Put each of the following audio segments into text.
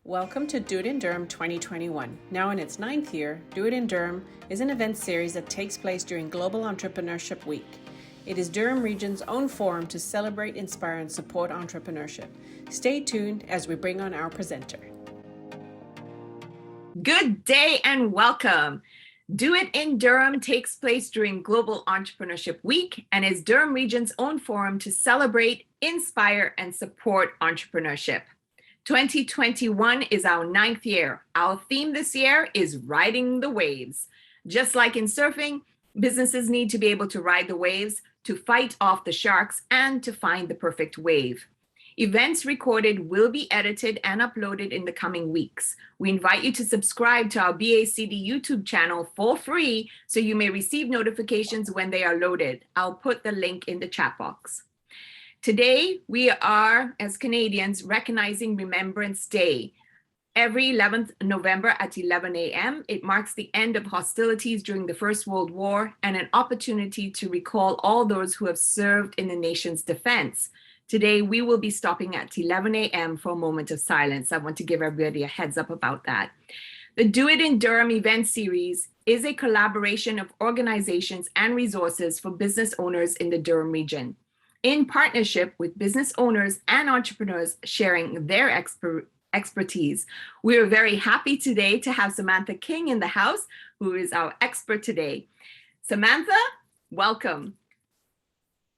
Welcome to Do It in Durham 2021. Now in its 9th year, Do It in Durham is an event series that takes place during Global Entrepreneurship Week. It is Durham Region's own forum to celebrate, inspire, and support entrepreneurship. Stay tuned as we bring on our presenter. Good day and welcome. Do It in Durham takes place during Global Entrepreneurship Week and is Durham Region's own forum to celebrate, inspire, and support entrepreneurship. 2021 is our 9th year. Our theme this year is riding the waves. Just like in surfing, businesses need to be able to ride the waves, to fight off the sharks, and to find the perfect wave. Events recorded will be edited and uploaded in the coming weeks. We invite you to subscribe to our BACD YouTube channel for free so you may receive notifications when they are loaded. I'll put the link in the chat box. Today, we are, as Canadians, recognizing Remembrance Day. Every 11th November at 11 a.m., it marks the end of hostilities during the First World War and an opportunity to recall all those who have served in the nation's defense. Today, we will be stopping at 11 a.m. for a moment of silence. I want to give everybody a heads up about that. The Do It in Durham event series is a collaboration of organizations and resources for business owners in the Durham region, in partnership with business owners and entrepreneurs sharing their expertise. We are very happy today to have Samantha King in the house, who is our expert today. Samantha, welcome.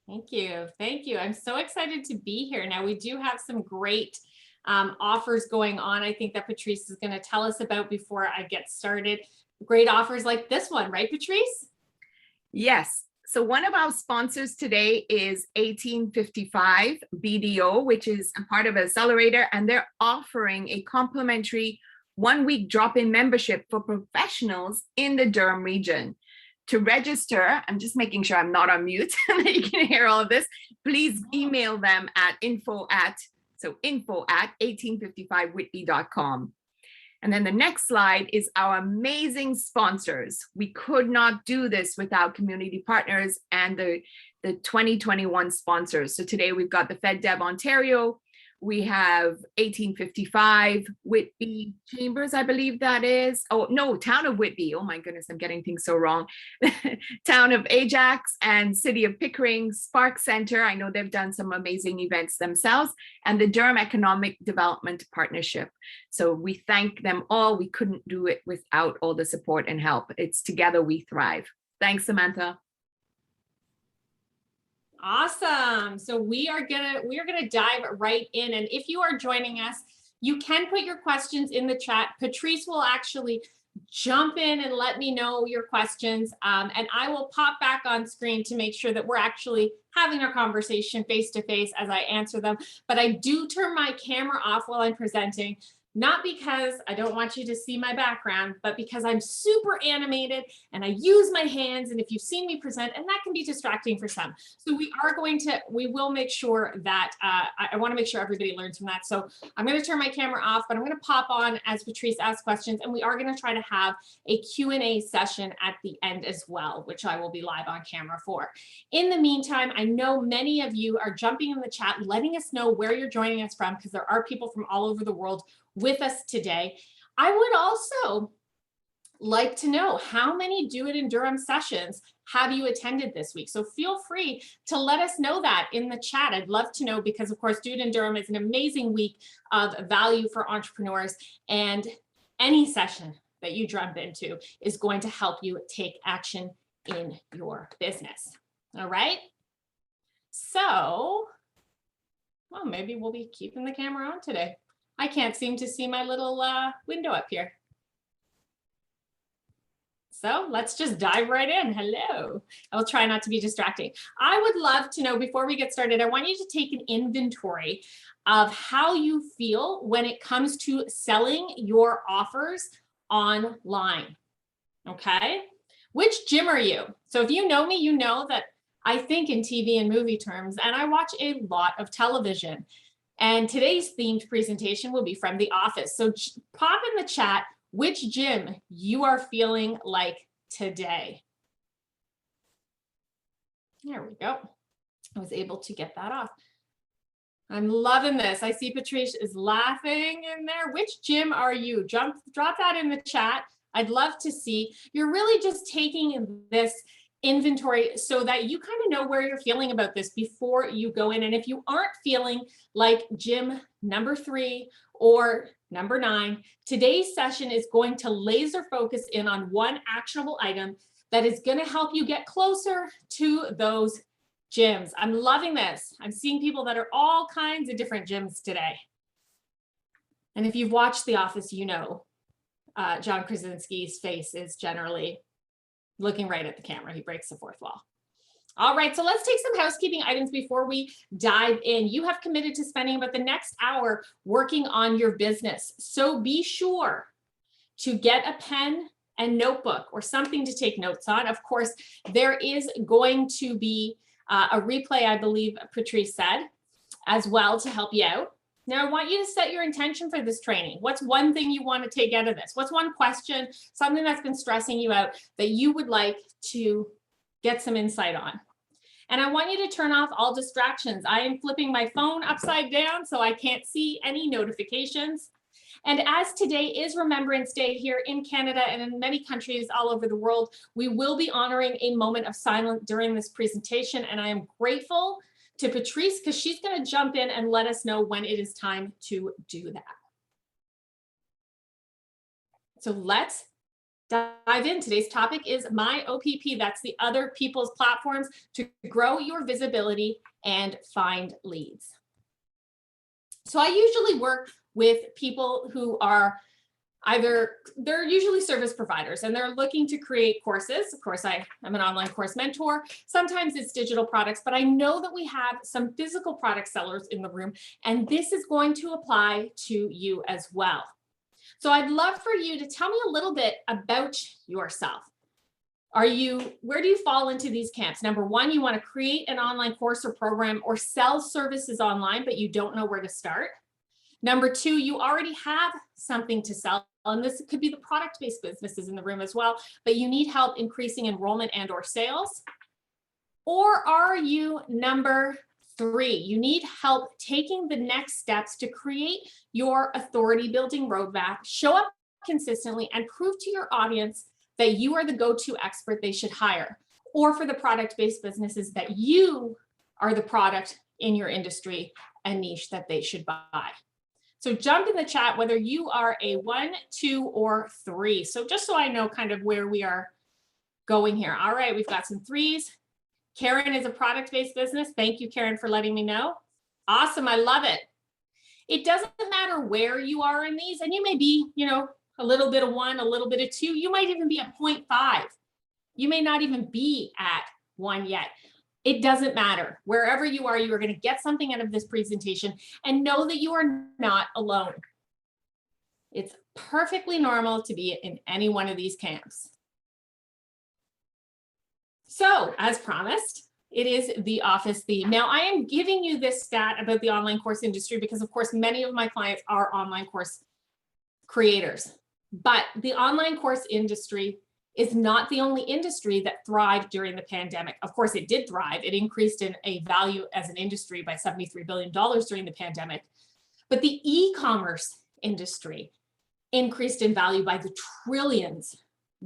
Thank you. Thank you. I'm so excited to be here. Now, we do have some great offers going on. I think that Patrice is going to tell us about before I get started. Great offers like this one, right, Patrice? Yes. So one of our sponsors today is 1855 BDO, which is a part of Accelerator, and they're offering a complimentary 1-week drop-in membership for professionals in the Durham region. To register, I'm just making sure I'm not on mute and that you can hear all of this. Please email them at info@1855whitby.com. And then the next slide is our amazing sponsors. We could not do this without community partners and the 2021 sponsors. So today we've got the FedDev Ontario, we have 1855 Whitby Chambers, I believe that is. Oh, no, Town of Whitby. Oh my goodness, I'm getting things so wrong. Town of Ajax and City of Pickering, Spark Center. I know they've done some amazing events themselves, and the Durham Economic Development Partnership. So we thank them all. We couldn't do it without all the support and help. It's together we thrive. Thanks, Samantha. Awesome. So we are gonna dive right in. And if you are joining us, you can put your questions in the chat. Patrice will actually jump in and let me know your questions. And I will pop back on screen to make sure that we're actually having a conversation face to face as I answer them. But I do turn my camera off while I'm presenting, not because I don't want you to see my background, but because I'm super animated and I use my hands. And if you've seen me present, and that can be distracting for some. So we will make sure that, I wanna make sure everybody learns from that. So I'm gonna turn my camera off, but I'm gonna pop on as Patrice asks questions, and we are gonna try to have a Q&A session at the end as well, which I will be live on camera for. In the meantime, I know many of you are jumping in the chat, letting us know where you're joining us from, because there are people from all over the world with us today. I would also like to know how many Do It in Durham sessions have you attended this week? So feel free to let us know that in the chat. I'd love to know, because of course, Do It in Durham is an amazing week of value for entrepreneurs, and any session that you jump into is going to help you take action in your business. All right. So, well, maybe we'll be keeping the camera on today. I can't seem to see my little window up here. So let's just dive right in. Hello. I'll try not to be distracting. I would love to know, before we get started, I want you to take an inventory of how you feel when it comes to selling your offers online. Okay? Which gym are you? So if you know me, you know that I think in TV and movie terms, and I watch a lot of television. And today's themed presentation will be from The Office. So pop in the chat which gym you are feeling like today. There we go. I was able to get that off. I'm loving this. I see Patrice is laughing in there. Which gym are you? Drop that in the chat. I'd love to see. You're really just taking this inventory so that you kind of know where you're feeling about this before you go in. And if you aren't feeling like gym number 3 or number 9, today's session is going to laser focus in on one actionable item that is going to help you get closer to those gyms. I'm loving this. I'm seeing people that are all kinds of different gyms today. And if you've watched The Office, you know John Krasinski's face is generally looking right at the camera. He breaks the fourth wall. All right, so let's take some housekeeping items before we dive in. You have committed to spending about the next hour working on your business. So be sure to get a pen and notebook or something to take notes on. Of course, there is going to be a replay, I believe Patrice said, as well to help you out. Now, I want you to set your intention for this training. What's one thing you want to take out of this? What's one question, something that's been stressing you out that you would like to get some insight on? And I want you to turn off all distractions. I am flipping my phone upside down so I can't see any notifications. And as today is Remembrance Day here in Canada and in many countries all over the world, we will be honoring a moment of silence during this presentation. And I am grateful to Patrice because she's going to jump in and let us know when it is time to do that. So let's dive in. Today's topic is My OPP. That's the other people's platforms to grow your visibility and find leads. So I usually work with people who are they're usually service providers and they're looking to create courses. Of course, I'm an online course mentor. Sometimes it's digital products, but I know that we have some physical product sellers in the room, and this is going to apply to you as well. So I'd love for you to tell me a little bit about yourself. Where do you fall into these camps? Number 1, you want to create an online course or program or sell services online, but you don't know where to start. Number 2, you already have something to sell, and this could be the product-based businesses in the room as well, but you need help increasing enrollment and or sales. Or are you number 3, you need help taking the next steps to create your authority building roadmap, show up consistently, and prove to your audience that you are the go-to expert they should hire, or for the product-based businesses that you are the product in your industry and niche that they should buy. So jump in the chat whether you are a 1, 2, or 3. So just so I know kind of where we are going here. All right, we've got some 3s. Karen is a product-based business. Thank you, Karen, for letting me know. Awesome, I love it. It doesn't matter where you are in these, and you may be, a little bit of 1, a little bit of 2. You might even be at 0.5. You may not even be at 1 yet. It doesn't matter. Wherever you are going to get something out of this presentation, and know that you are not alone. It's perfectly normal to be in any one of these camps. So, as promised, it is the office theme. Now, I am giving you this stat about the online course industry because, of course, many of my clients are online course creators. But the online course industry is not the only industry that thrived during the pandemic. Of course, it did thrive. It increased in a value as an industry by $73 billion during the pandemic. But the e-commerce industry increased in value by the trillions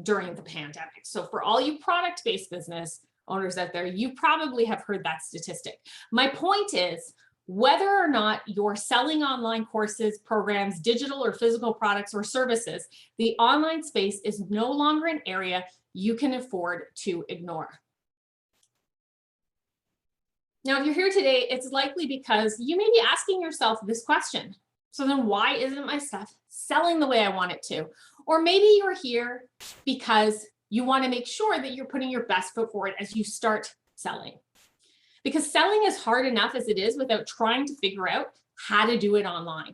during the pandemic. So for all you product-based business owners out there, you probably have heard that statistic. My point is, whether or not you're selling online courses, programs, digital or physical products or services, the online space is no longer an area you can afford to ignore. Now, if you're here today, it's likely because you may be asking yourself this question. So then why isn't my stuff selling the way I want it to? Or maybe you're here because you want to make sure that you're putting your best foot forward as you start selling. Because selling is hard enough as it is without trying to figure out how to do it online.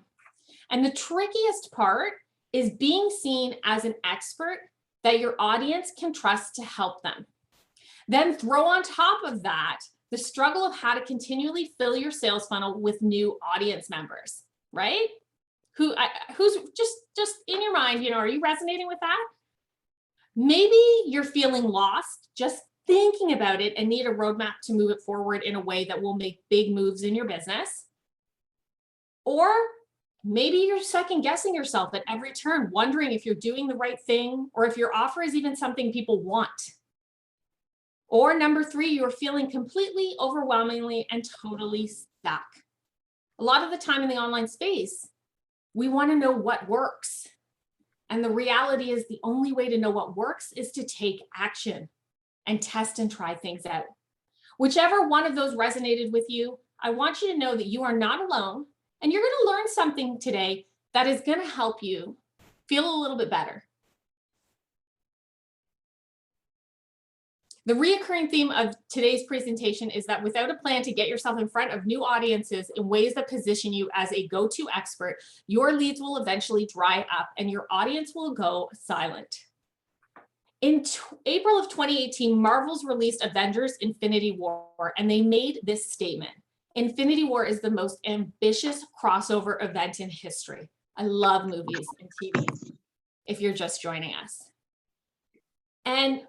And the trickiest part is being seen as an expert that your audience can trust to help them. Then throw on top of that the struggle of how to continually fill your sales funnel with new audience members, right? Who's just in your mind, are you resonating with that? Maybe you're feeling lost just thinking about it and need a roadmap to move it forward in a way that will make big moves in your business. Or maybe you're second guessing yourself at every turn, wondering if you're doing the right thing or if your offer is even something people want. Or number three, you're feeling completely, overwhelmingly, and totally stuck. A lot of the time in the online space, we want to know what works. And the reality is the only way to know what works is to take action and test and try things out. Whichever one of those resonated with you, I want you to know that you are not alone, and you're going to learn something today that is going to help you feel a little bit better. The reoccurring theme of today's presentation is that without a plan to get yourself in front of new audiences in ways that position you as a go-to expert, your leads will eventually dry up and your audience will go silent. In April of 2018, Marvel's released Avengers Infinity War, and they made this statement: Infinity War is the most ambitious crossover event in history. I love movies and TV, if you're just joining us. And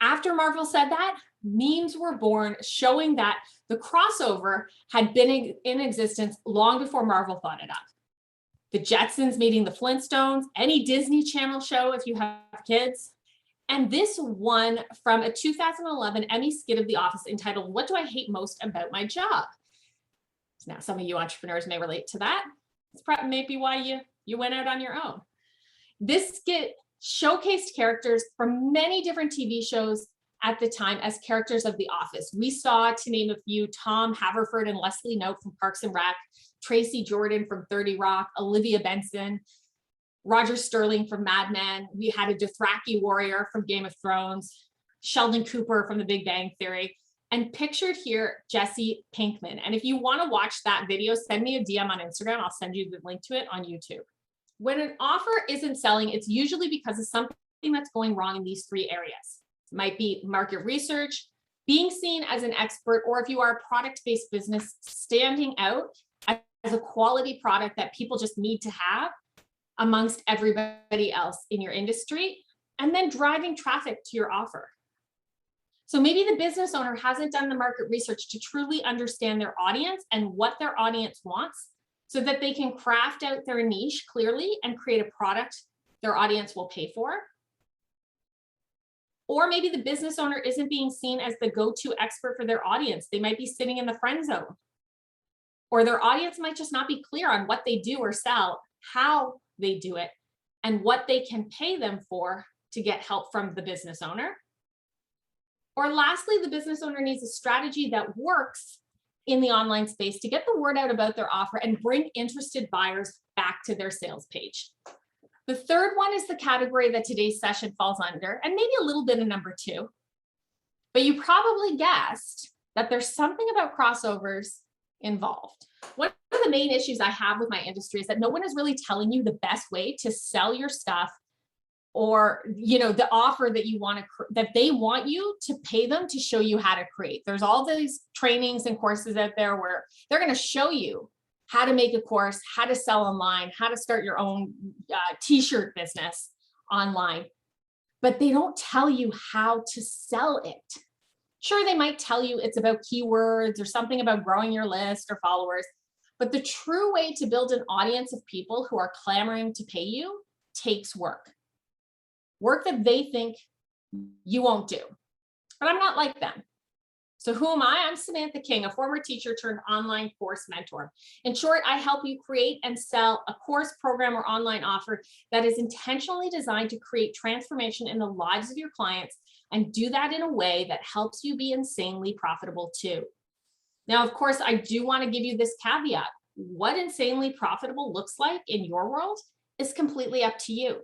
after Marvel said that, memes were born showing that the crossover had been in existence long before Marvel thought it up. The Jetsons meeting the Flintstones, any Disney Channel show if you have kids. And this one from a 2011 Emmy skit of The Office entitled, "What Do I Hate Most About My Job?" Now, some of you entrepreneurs may relate to that. It's probably maybe why you went out on your own. This skit showcased characters from many different TV shows at the time as characters of The Office. We saw, to name a few, Tom Haverford and Leslie Knope from Parks and Rec, Tracy Jordan from 30 Rock, Olivia Benson, Roger Sterling from Mad Men. We had a Dothraki warrior from Game of Thrones, Sheldon Cooper from The Big Bang Theory, and pictured here, Jesse Pinkman. And if you want to watch that video, send me a DM on Instagram. I'll send you the link to it on YouTube. When an offer isn't selling, it's usually because of something that's going wrong in these three areas. It might be market research, being seen as an expert, or if you are a product-based business, standing out as a quality product that people just need to have amongst everybody else in your industry, and then driving traffic to your offer. So maybe the business owner hasn't done the market research to truly understand their audience and what their audience wants, so that they can craft out their niche clearly and create a product their audience will pay for. Or maybe the business owner isn't being seen as the go-to expert for their audience. They might be sitting in the friend zone. Or their audience might just not be clear on what they do or sell, how they do it, and what they can pay them for to get help from the business owner. Or lastly, the business owner needs a strategy that works in the online space to get the word out about their offer and bring interested buyers back to their sales page. The third one is the category that today's session falls under, and maybe a little bit of number two. But you probably guessed that there's something about crossovers involved. One of the main issues I have with my industry is that no one is really telling you the best way to sell your stuff, or the offer that you want to that they want you to pay them to show you how to create. There's all these trainings and courses out there where they're going to show you how to make a course, how to sell online, how to start your own t-shirt business online, but they don't tell you how to sell it. Sure, they might tell you it's about keywords or something about growing your list or followers, but the true way to build an audience of people who are clamoring to pay you takes work. Work that they think you won't do. But I'm not like them. So who am I? I'm Samantha King, a former teacher turned online course mentor. In short, I help you create and sell a course, program, or online offer that is intentionally designed to create transformation in the lives of your clients, and do that in a way that helps you be insanely profitable too. Now, of course, I do want to give you this caveat. What insanely profitable looks like in your world is completely up to you.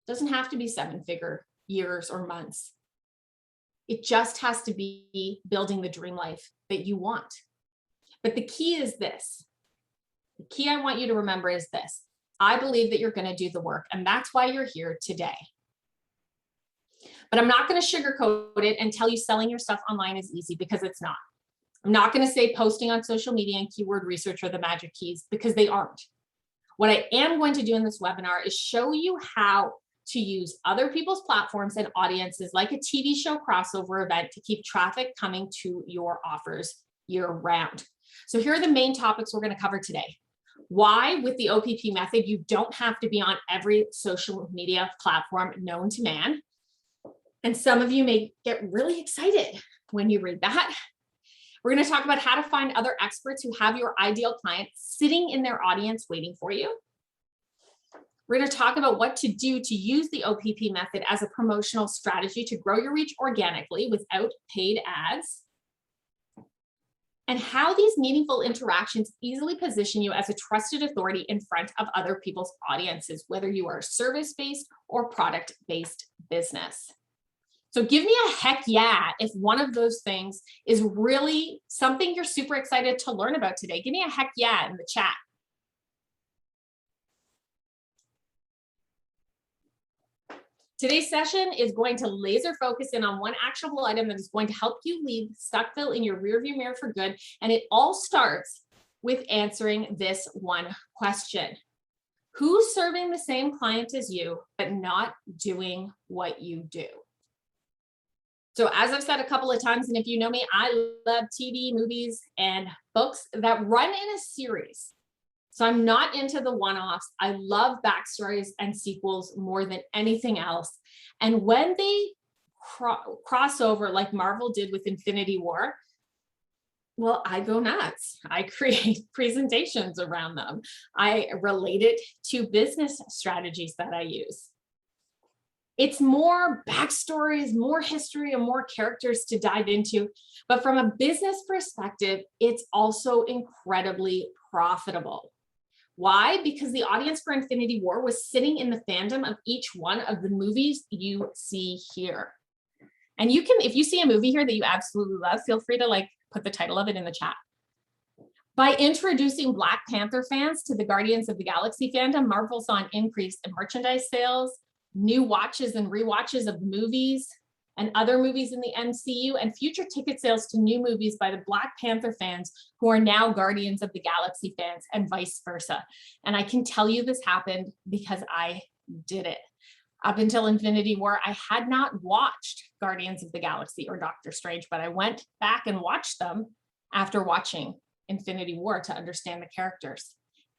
Doesn't have to be 7-figure years or months. It just has to be building the dream life that you want. But the key is this. The key I want you to remember is this. I believe that you're going to do the work, and that's why you're here today. But I'm not going to sugarcoat it and tell you selling your stuff online is easy, because it's not. I'm not going to say posting on social media and keyword research are the magic keys, because they aren't. What I am going to do in this webinar is show you how to use other people's platforms and audiences like a TV show crossover event to keep traffic coming to your offers year round. So here are the main topics we're going to cover today. Why? With the OPP method, you don't have to be on every social media platform known to man. And some of you may get really excited when you read that. We're going to talk about how to find other experts who have your ideal client sitting in their audience waiting for you. We're going to talk about what to do to use the OPP method as a promotional strategy to grow your reach organically without paid ads, and how these meaningful interactions easily position you as a trusted authority in front of other people's audiences, whether you are a service-based or product-based business. So give me a heck yeah if one of those things is really something you're super excited to learn about today. Give me a heck yeah in the chat. Today's session is going to laser focus in on one actionable item that is going to help you leave Stuckville in your rearview mirror for good. And it all starts with answering this one question. Who's serving the same client as you, but not doing what you do? So as I've said a couple of times, and if you know me, I love TV, movies, and books that run in a series. So I'm not into the one-offs. I love backstories and sequels more than anything else. And when they cross over like Marvel did with Infinity War, well, I go nuts. I create presentations around them. I relate it to business strategies that I use. It's more backstories, more history, and more characters to dive into. But from a business perspective, it's also incredibly profitable. Why? Because the audience for Infinity War was sitting in the fandom of each one of the movies you see here. And you can, if you see a movie here that you absolutely love, feel free to like put the title of it in the chat. By introducing Black Panther fans to the Guardians of the Galaxy fandom, Marvel saw an increase in merchandise sales, new watches and rewatches of movies and other movies in the MCU, and future ticket sales to new movies by the Black Panther fans who are now Guardians of the Galaxy fans, and vice versa. And I can tell you this happened because I did it. Up until Infinity War, I had not watched Guardians of the Galaxy or Doctor Strange, but I went back and watched them after watching Infinity War to understand the characters.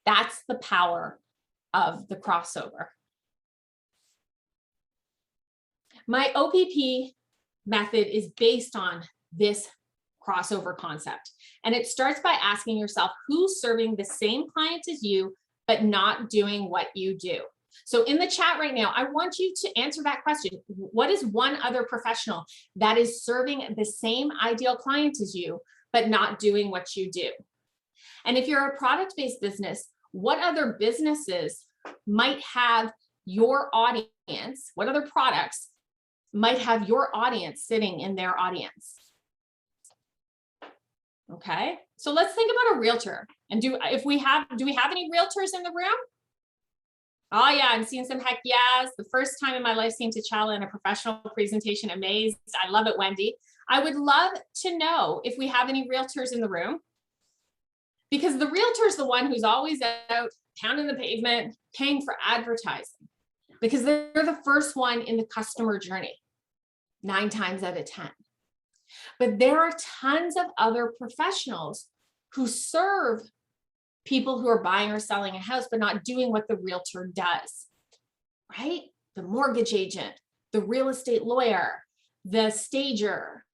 That's the power of the crossover. My OPP method is based on this crossover concept. And it starts by asking yourself, who's serving the same client as you, but not doing what you do? So in the chat right now, I want you to answer that question. What is one other professional that is serving the same ideal client as you, but not doing what you do? And if you're a product-based business, what other businesses might have your audience? What other products might have your audience sitting in their audience? Okay, so let's think about a realtor. And do we have any realtors in the room? Oh yeah, I'm seeing some heck yes. The first time in my life seeing T'Challa in a professional presentation, amazed. I love it, Wendy. I would love to know if we have any realtors in the room, because the realtor is the one who's always out pounding the pavement, paying for advertising, because they're the first one in the customer journey, 9 times out of 10. But there are tons of other professionals who serve people who are buying or selling a house, but not doing what the realtor does, right? The mortgage agent, the real estate lawyer, the stager,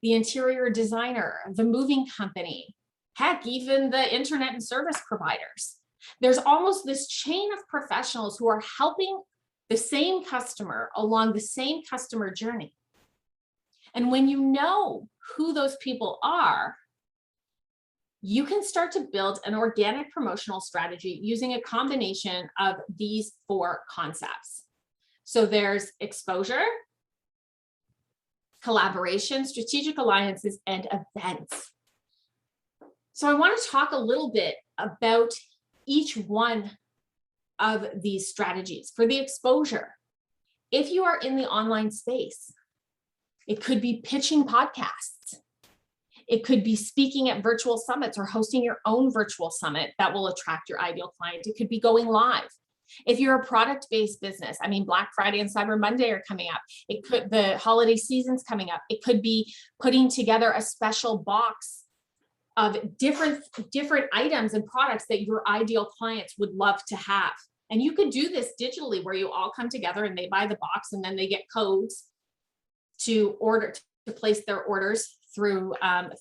the interior designer, the moving company, heck, even the internet and service providers. There's almost this chain of professionals who are helping the same customer along the same customer journey. And when you know who those people are, you can start to build an organic promotional strategy using a combination of these 4 concepts. So there's exposure, collaboration, strategic alliances, and events. So I want to talk a little bit about each one of these strategies. For the exposure, if you are in the online space, it could be pitching podcasts. It could be speaking at virtual summits or hosting your own virtual summit that will attract your ideal client. It could be going live. If you're a product-based business, I mean, Black Friday and Cyber Monday are coming up. It could, the holiday season's coming up. It could be putting together a special box different items and products that your ideal clients would love to have. And you could do this digitally where you all come together and they buy the box and then they get codes to place their orders through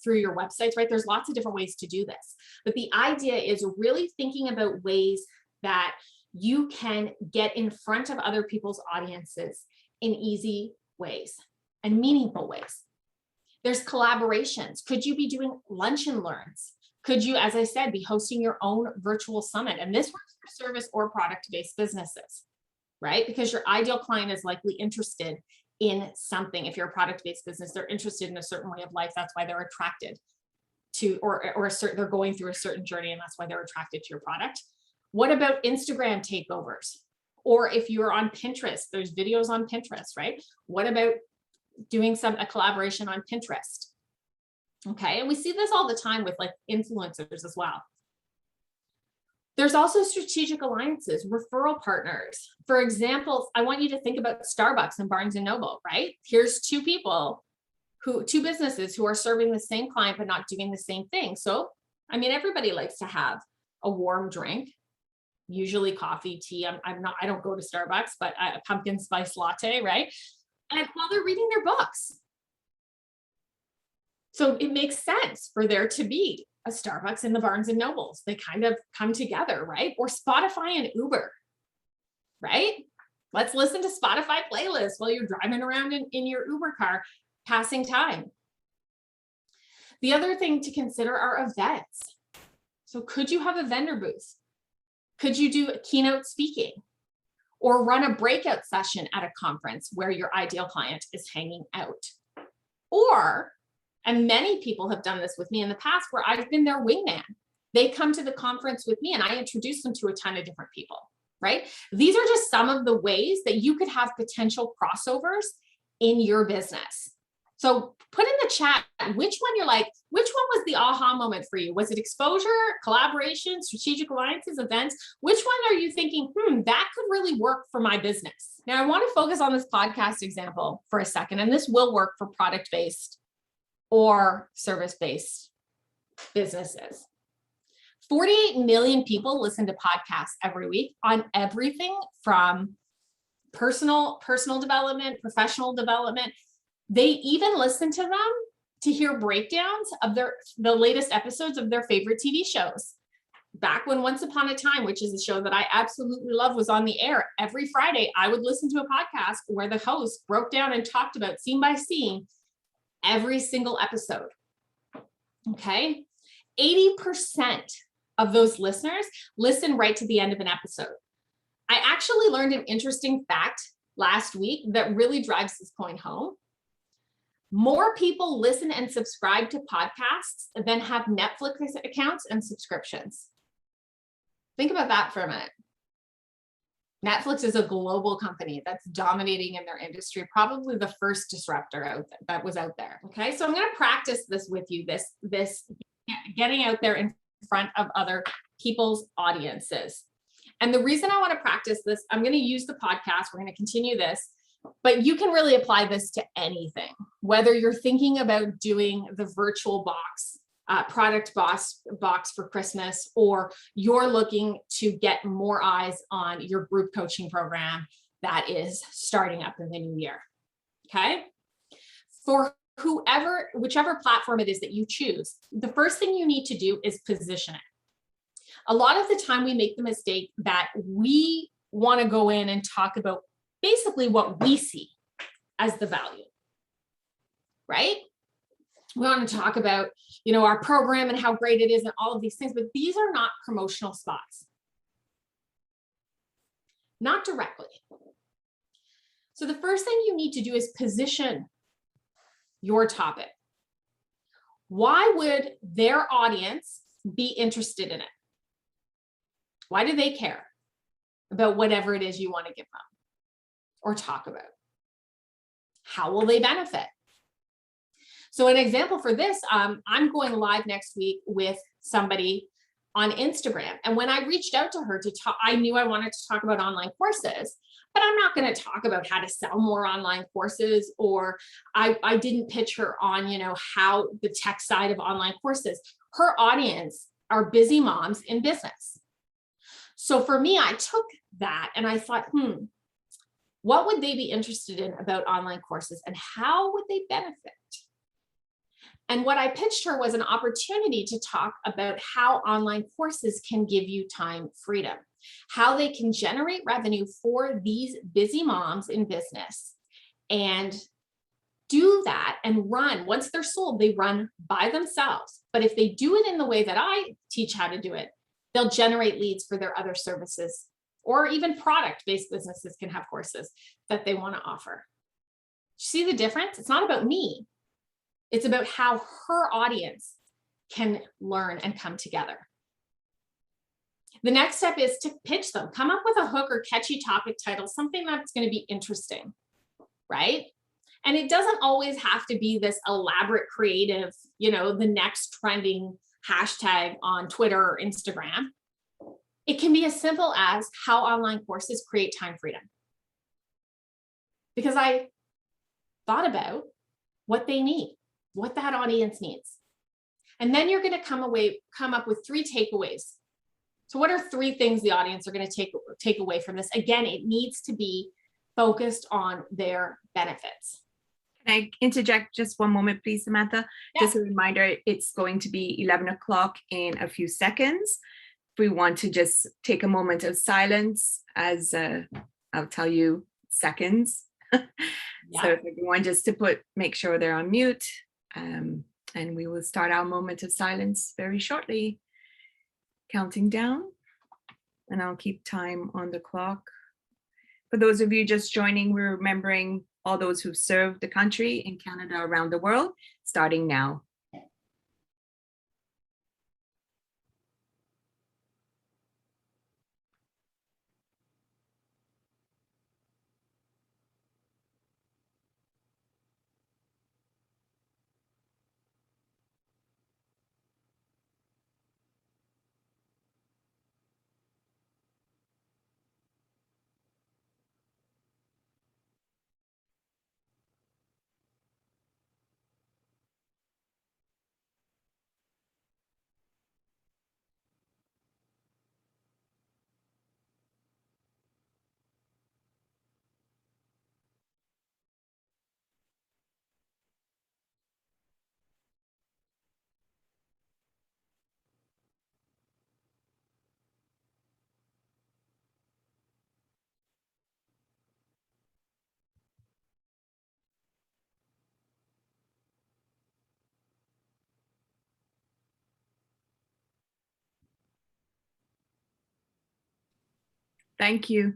your websites, right? There's lots of different ways to do this. But the idea is really thinking about ways that you can get in front of other people's audiences in easy ways and meaningful ways. There's collaborations. Could you be doing lunch and learns? Could you, as I said, be hosting your own virtual summit? And this works for service or product-based businesses, right? Because your ideal client is likely interested in something. If you're a product-based business, they're interested in a certain way of life. That's why they're attracted to, they're going through a certain journey, and that's why they're attracted to your product. What about Instagram takeovers? Or if you're on Pinterest, there's videos on Pinterest, right? What about doing a collaboration on Pinterest? Okay, and we see this all the time with like influencers as well. There's also strategic alliances, referral partners. For example, I want you to think about Starbucks and Barnes and Noble, right? Here's two businesses who are serving the same client but not doing the same thing. So, I mean, everybody likes to have a warm drink, usually coffee, tea. I don't go to Starbucks, but a pumpkin spice latte, right? And while they're reading their books. So it makes sense for there to be a Starbucks and the Barnes and Nobles. They kind of come together, right? Or Spotify and Uber, right? Let's listen to Spotify playlists while you're driving around in your Uber car, passing time. The other thing to consider are events. So could you have a vendor booth? Could you do keynote speaking? Or run a breakout session at a conference where your ideal client is hanging out? Or, and many people have done this with me in the past, where I've been their wingman. They come to the conference with me and I introduce them to a ton of different people, right? These are just some of the ways that you could have potential crossovers in your business. So put in the chat, which one which one was the aha moment for you? Was it exposure, collaboration, strategic alliances, events? Which one are you thinking, that could really work for my business? Now I want to focus on this podcast example for a second, and this will work for product-based or service-based businesses. 48 million people listen to podcasts every week on everything from personal development, professional development. They even listen to them to hear breakdowns of the latest episodes of their favorite TV shows. Back when Once Upon a Time, which is a show that I absolutely love, was on the air, every Friday, I would listen to a podcast where the host broke down and talked about scene by scene every single episode. Okay. 80% of those listeners listen right to the end of an episode. I actually learned an interesting fact last week that really drives this point home. More people listen and subscribe to podcasts than have Netflix accounts and subscriptions. Think about that for a minute. Netflix is a global company that's dominating in their industry, probably the first disruptor that was out there. Okay, so I'm going to practice this with you, this getting out there in front of other people's audiences. And the reason I want to practice this, I'm going to use the podcast. We're going to continue this. But you can really apply this to anything, whether you're thinking about doing the virtual box, product box for Christmas, or you're looking to get more eyes on your group coaching program that is starting up in the new year. Okay. For whichever platform it is that you choose, the first thing you need to do is position it. A lot of the time we make the mistake that we want to go in and talk about basically what we see as the value, right? We want to talk about, our program and how great it is and all of these things, but these are not promotional spots. Not directly. So the first thing you need to do is position your topic. Why would their audience be interested in it? Why do they care about whatever it is you want to give them or talk about? How will they benefit? So an example for this, I'm going live next week with somebody on Instagram. And when I reached out to her to talk, I knew I wanted to talk about online courses, but I'm not going to talk about how to sell more online courses, or I didn't pitch her on, how the tech side of online courses. Her audience are busy moms in business. So for me, I took that and I thought, what would they be interested in about online courses and how would they benefit? And what I pitched her was an opportunity to talk about how online courses can give you time freedom, how they can generate revenue for these busy moms in business and do that and run. Once they're sold, they run by themselves. But if they do it in the way that I teach how to do it, they'll generate leads for their other services, or even product-based businesses can have courses that they want to offer. See the difference? It's not about me. It's about how her audience can learn and come together. The next step is to pitch them. Come up with a hook or catchy topic title, something that's going to be interesting, right? And it doesn't always have to be this elaborate, creative, the next trending hashtag on Twitter or Instagram. It can be as simple as how online courses create time freedom. Because I thought about what they need, what that audience needs. And then you're going to come up with 3 takeaways. So what are 3 things the audience are going to take away from this? Again, it needs to be focused on their benefits. Can I interject just one moment, please, Samantha? Yeah. Just a reminder, it's going to be 11 o'clock in a few seconds. If we want to just take a moment of silence, as I'll tell you seconds. Yeah. So if everyone just to make sure they're on mute, and we will start our moment of silence very shortly, counting down, and I'll keep time on the clock. For those of you just joining, we're remembering all those who've served the country in Canada, around the world, starting now. Thank you.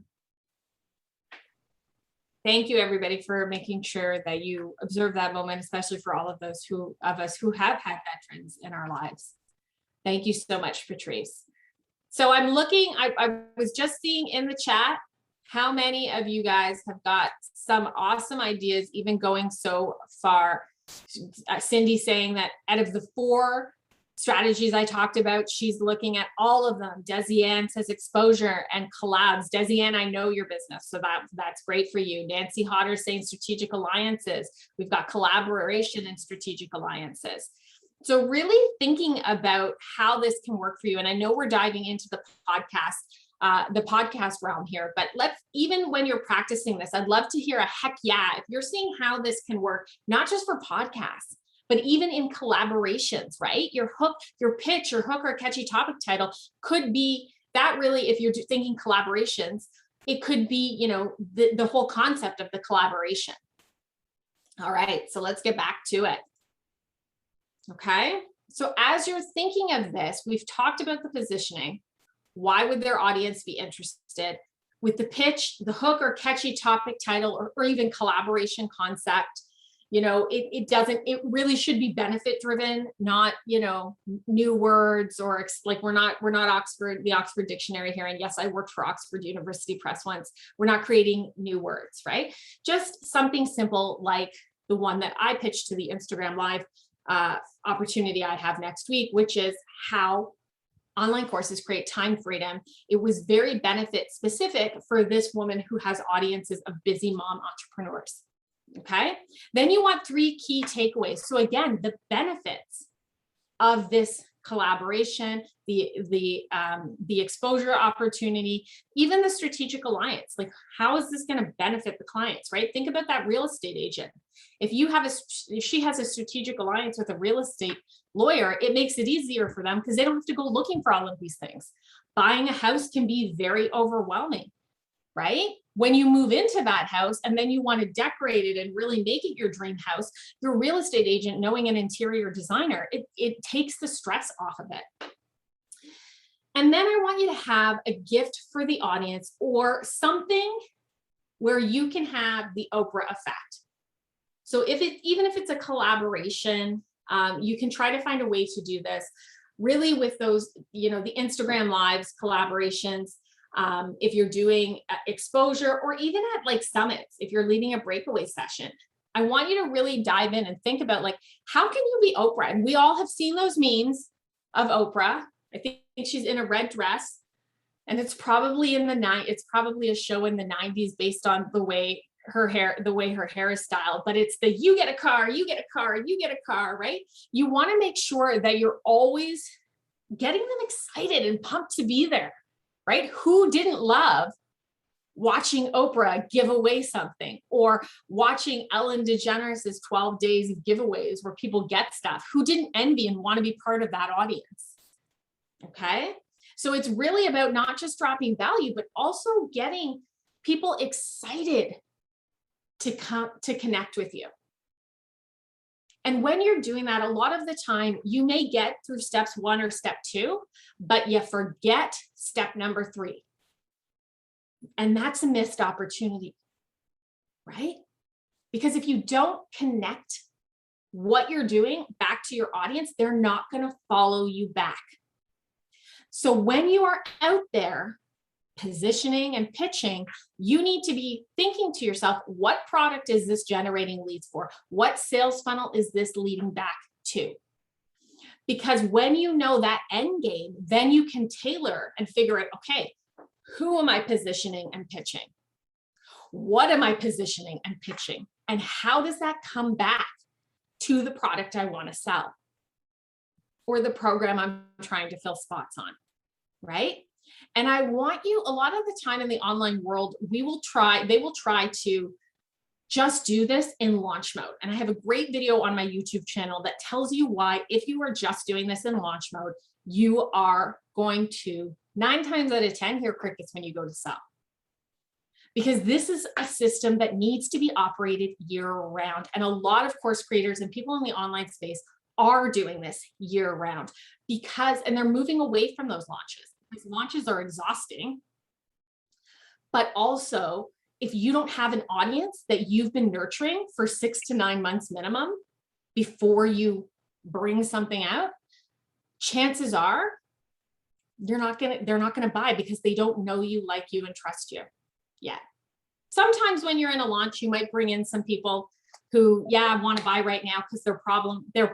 Thank you, everybody, for making sure that you observe that moment, especially for all of those of us who have had veterans in our lives. Thank you so much, Patrice. So I'm looking, I was just seeing in the chat how many of you guys have got some awesome ideas, even going so far. Cindy saying that out of the 4 strategies I talked about, she's looking at all of them. Desianne says exposure and collabs. Desianne, I know your business, so that's great for you. Nancy Hodder saying strategic alliances. We've got collaboration and strategic alliances. So really thinking about how this can work for you. And I know we're diving into the podcast realm here, but even when you're practicing this, I'd love to hear a heck yeah, if you're seeing how this can work, not just for podcasts, but even in collaborations, right? Your hook, your pitch, your hook or catchy topic title could be that. Really, if you're thinking collaborations, it could be, the whole concept of the collaboration. All right, so let's get back to it. Okay, so as you're thinking of this, we've talked about the positioning. Why would their audience be interested? With the pitch, the hook or catchy topic title, or even collaboration concept, it really should be benefit driven, not, new words, or like we're not the Oxford Dictionary here. And yes, I worked for Oxford University Press once. We're not creating new words, right? Just something simple like the one that I pitched to the Instagram Live opportunity I have next week, which is how online courses create time freedom. It was very benefit specific for this woman who has audiences of busy mom entrepreneurs. Okay, then you want 3 key takeaways. So again, the benefits of this collaboration, the exposure opportunity, even the strategic alliance. Like, how is this going to benefit the clients, right? Think about that real estate agent. If she has a strategic alliance with a real estate lawyer, it makes it easier for them because they don't have to go looking for all of these things. Buying a house can be very overwhelming, right? When you move into that house and then you want to decorate it and really make it your dream house, your real estate agent, knowing an interior designer, it takes the stress off of it. And then I want you to have a gift for the audience or something where you can have the Oprah effect. So even if it's a collaboration, you can try to find a way to do this really with those, the Instagram lives, collaborations. If you're doing exposure or even at like summits, if you're leading a breakaway session, I want you to really dive in and think about like, how can you be Oprah? And we all have seen those memes of Oprah. I think she's in a red dress and it's probably it's probably a show in the 90s based on the way her hair is styled, but it's the, you get a car, you get a car, you get a car, right? You want to make sure that you're always getting them excited and pumped to be there. Right? Who didn't love watching Oprah give away something or watching Ellen DeGeneres' 12 days of giveaways where people get stuff? Who didn't envy and want to be part of that audience? Okay. So it's really about not just dropping value, but also getting people excited to connect with you. And when you're doing that, a lot of the time you may get through steps 1 or step 2, but you forget step number 3. And that's a missed opportunity, right? Because if you don't connect what you're doing back to your audience, they're not going to follow you back. So when you are out there positioning and pitching, you need to be thinking to yourself, what product is this generating leads for? What sales funnel is this leading back to? Because when you know that end game, then you can tailor and figure out, okay, who am I positioning and pitching? What am I positioning and pitching? And how does that come back to the product I want to sell or the program I'm trying to fill spots on, right? And I want you, a lot of the time in the online world, they will try to just do this in launch mode. And I have a great video on my YouTube channel that tells you why, if you are just doing this in launch mode, you are going to 9 times out of 10 hear crickets when you go to sell. Because this is a system that needs to be operated year round. And a lot of course creators and people in the online space are doing this year round and they're moving away from those launches. Because launches are exhausting, but also if you don't have an audience that you've been nurturing for 6 to 9 months minimum before you bring something out, chances are they're not gonna buy because they don't know you, like you, and trust you yet. Sometimes when you're in a launch, you might bring in some people who, want to buy right now because they're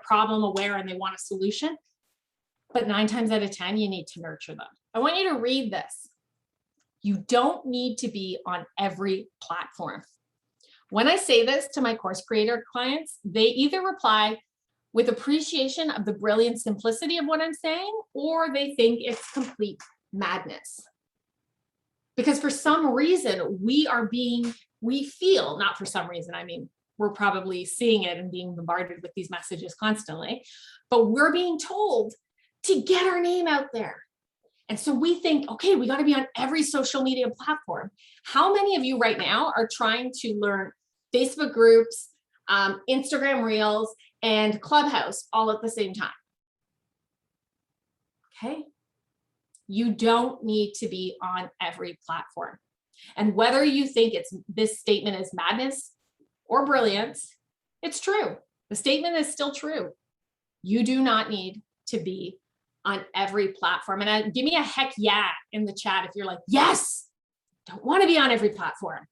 problem aware and they want a solution. But 9 times out of 10, you need to nurture them. I want you to read this. You don't need to be on every platform. When I say this to my course creator clients, they either reply with appreciation of the brilliant simplicity of what I'm saying, or they think it's complete madness. Because for some reason, we feel, not for some reason, I mean, we're probably seeing it and being bombarded with these messages constantly, but we're being told to get our name out there. And so we think, okay, we got to be on every social media platform. How many of you right now are trying to learn Facebook groups, Instagram Reels, and Clubhouse all at the same time? Okay. You don't need to be on every platform. And whether you think this statement is madness or brilliance, it's true. The statement is still true. You do not need to be on every platform. And give me a heck yeah in the chat if you're like, yes, don't want to be on every platform.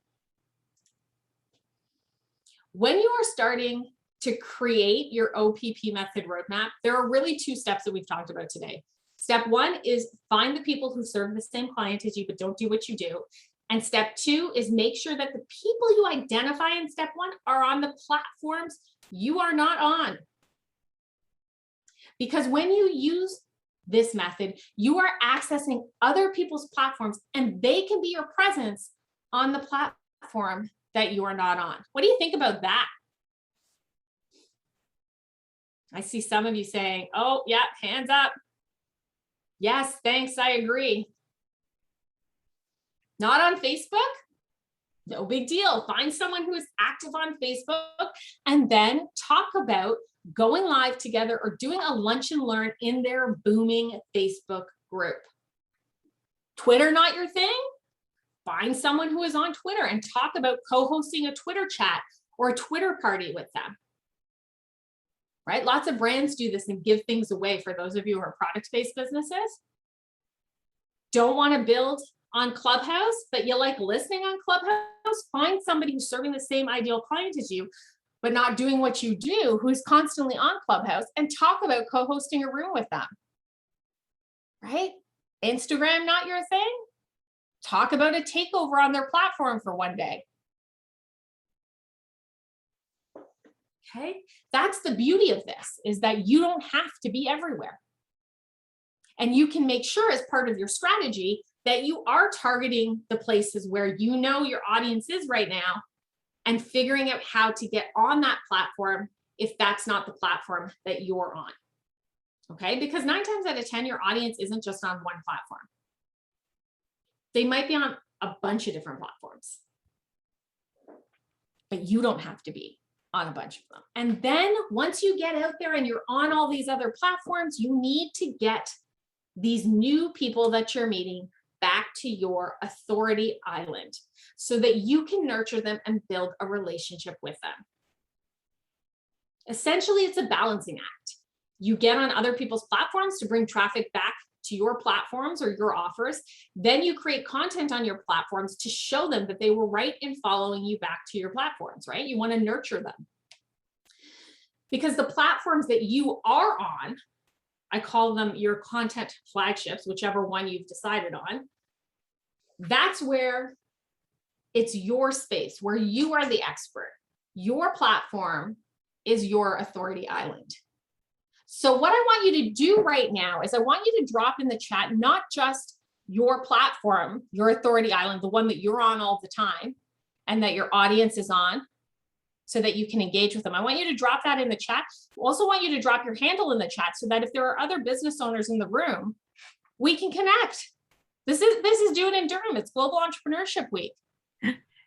When you are starting to create your OPP Method Roadmap, there are really 2 steps that we've talked about today. Step 1 is find the people who serve the same client as you, but don't do what you do. And step 2 is make sure that the people you identify in step 1 are on the platforms you are not on. Because when you use this method, you are accessing other people's platforms and they can be your presence on the platform that you are not on. What do you think about that? I see some of you saying, oh, yeah, hands up. Yes, thanks, I agree. Not on Facebook? No big deal. Find someone who is active on Facebook and then talk about going live together or doing a lunch and learn in their booming Facebook group. Twitter not your thing? Find someone who is on Twitter and talk about co-hosting a Twitter chat or a Twitter party with them. Right? Lots of brands do this and give things away for those of you who are product-based businesses. Don't want to build on Clubhouse, but you like listening on Clubhouse? Find somebody who's serving the same ideal client as you, but not doing what you do, who's constantly on Clubhouse, and talk about co-hosting a room with them. Right? Instagram not your thing? Talk about a takeover on their platform for one day. Okay, that's the beauty of this, is that you don't have to be everywhere. And you can make sure as part of your strategy that you are targeting the places where you know your audience is right now and figuring out how to get on that platform if that's not the platform that you're on. Okay, because 9 times out of 10, your audience isn't just on one platform. They might be on a bunch of different platforms, but you don't have to be on a bunch of them. And then once you get out there and you're on all these other platforms, you need to get these new people that you're meeting back to your authority island so that you can nurture them and build a relationship with them. Essentially, it's a balancing act. You get on other people's platforms to bring traffic back to your platforms or your offers. Then you create content on your platforms to show them that they were right in following you back to your platforms, right? You want to nurture them. Because the platforms that you are on, I call them your content flagships, whichever one you've decided on. That's where it's your space, where you are the expert. Your platform is your authority island. So what I want you to do right now is I want you to drop in the chat, not just your platform, your authority island, the one that you're on all the time and that your audience is on, so that you can engage with them. I want you to drop that in the chat. I also want you to drop your handle in the chat so that if there are other business owners in the room, we can connect. This is Do It in Durham. It's Global Entrepreneurship Week.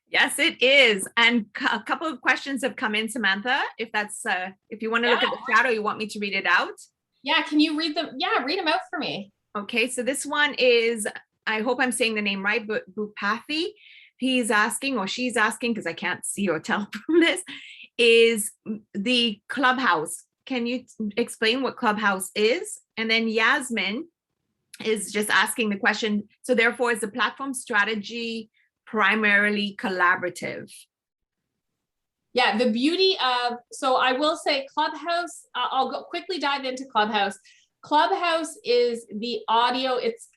Yes, it is. And a couple of questions have come in, Samantha, if that's, if you want to look at the chat or you want me to read it out. Yeah, can you read them? Yeah, read them out for me. Okay, so this one is, I hope I'm saying the name right, but Bupathi. He's asking, or she's asking, because I can't see or tell from this, is the Clubhouse. Can you explain what Clubhouse is? And then Yasmin is just asking the question, so therefore is the platform strategy primarily collaborative? Yeah, the beauty of, so I will say Clubhouse, I'll go quickly dive into Clubhouse. Clubhouse is the audio, it's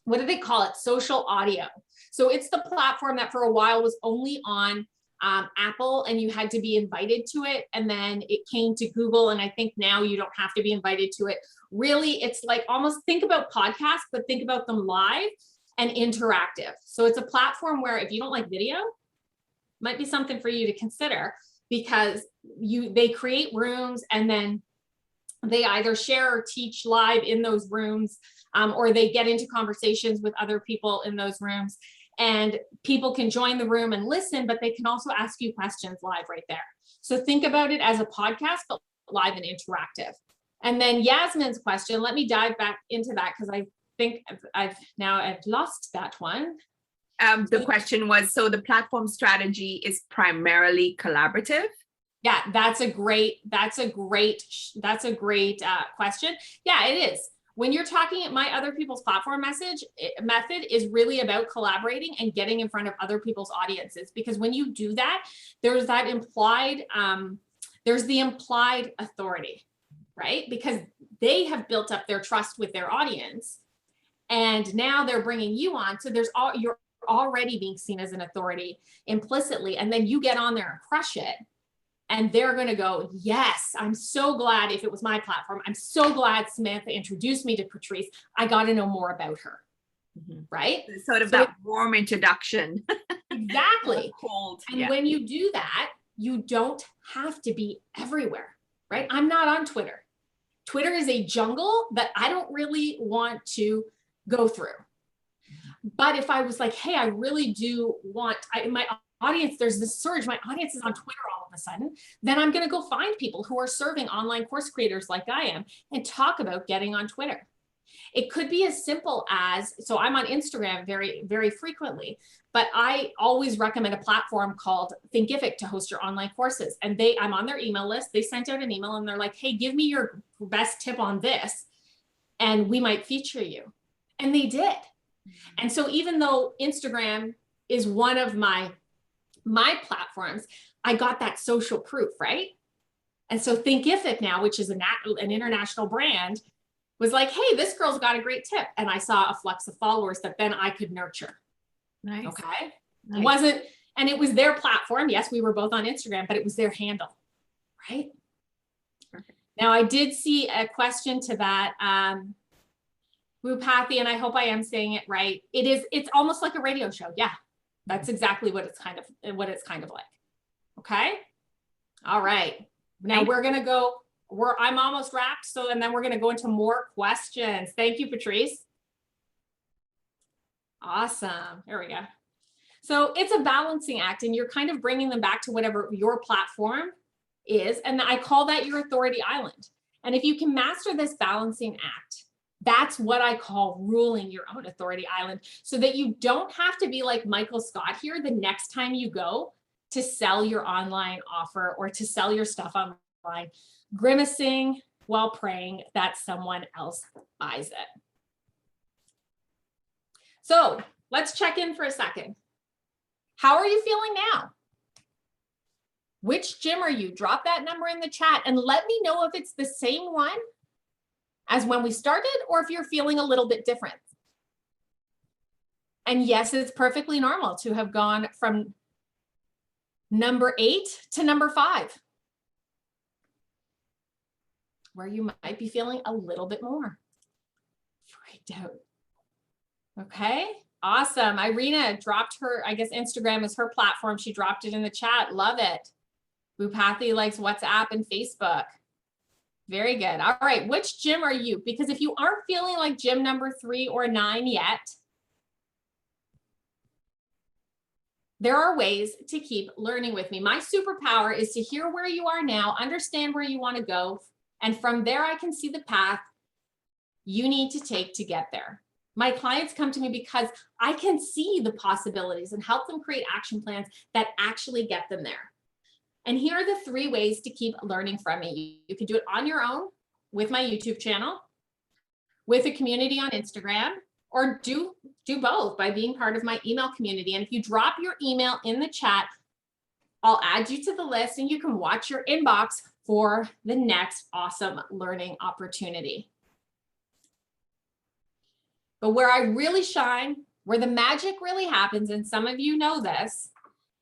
what do they call it? Social audio. So it's the platform that for a while was only on Apple and you had to be invited to it. And then it came to Google. And I think now you don't have to be invited to it. Really, it's like almost think about podcasts, but think about them live and interactive. So it's a platform where if you don't like video, might be something for you to consider, because they create rooms and then they either share or teach live in those rooms, or they get into conversations with other people in those rooms, and people can join the room and listen, but they can also ask you questions live right there. So think about it as a podcast, but live and interactive. And then Yasmin's question, let me dive back into that because I think I've lost that one. The question was, so the platform strategy is primarily collaborative? Yeah, that's a great question. Yeah, it is. When you're talking, my other people's platform method is really about collaborating and getting in front of other people's audiences, because when you do that, there's that implied, there's the implied authority, right? Because they have built up their trust with their audience and now they're bringing you on. So you're already being seen as an authority implicitly, and then you get on there and crush it. And they're going to go, yes, I'm so glad. If it was my platform, I'm so glad Samantha introduced me to Patrice. I got to know more about her. Right? Sort of that warm introduction. Exactly. Cold. And when you do that, you don't have to be everywhere, right? I'm not on Twitter. Twitter is a jungle that I don't really want to go through. But if I was like, hey, I really do want, my audience, there's this surge, my audience is on Twitter all of a sudden, then I'm going to go find people who are serving online course creators like I am and talk about getting on Twitter. It could be as simple as, so I'm on Instagram very, very frequently, but I always recommend a platform called Thinkific to host your online courses. And I'm on their email list. They sent out an email and they're like, hey, give me your best tip on this, and we might feature you. And they did. And so even though Instagram is one of my platforms, I got that social proof, right? And so Thinkific now, which is an international brand, was like, hey, this girl's got a great tip. And I saw a flux of followers that then I could nurture. Nice. Okay. Nice. It wasn't, and it was their platform. Yes, we were both on Instagram, but it was their handle, right? Perfect. Now I did see a question to that. Rupathy, and I hope I am saying it right. It's almost like a radio show. Yeah, that's exactly what it's kind of like. Okay. All right. Now we're going to go, I'm almost wrapped. So, and then we're going to go into more questions. Thank you, Patrice. Awesome. Here we go. So it's a balancing act, and you're kind of bringing them back to whatever your platform is. And I call that your authority island. And if you can master this balancing act, that's what I call ruling your own authority island, so that you don't have to be like Michael Scott here the next time you go to sell your online offer or to sell your stuff online, grimacing while praying that someone else buys it. So let's check in for a second. How are you feeling now? Which gym are you? Drop that number in the chat and let me know if it's the same one as when we started, or if you're feeling a little bit different. And yes, it's perfectly normal to have gone from number 8 to number 5, where you might be feeling a little bit more freaked out. Okay, awesome. Irina dropped her, I guess Instagram is her platform. She dropped it in the chat. Love it. Bupathy likes WhatsApp and Facebook. Very good. All right, which gym are you? Because if you aren't feeling like gym number 3 or 9 yet, there are ways to keep learning with me. My superpower is to hear where you are now, understand where you want to go, and from there I can see the path you need to take to get there. My clients come to me because I can see the possibilities and help them create action plans that actually get them there. And here are the 3 ways to keep learning from me. You can do it on your own with my YouTube channel, with a community on Instagram, or do both by being part of my email community. And if you drop your email in the chat, I'll add you to the list and you can watch your inbox for the next awesome learning opportunity. But where I really shine, where the magic really happens, and some of you know this,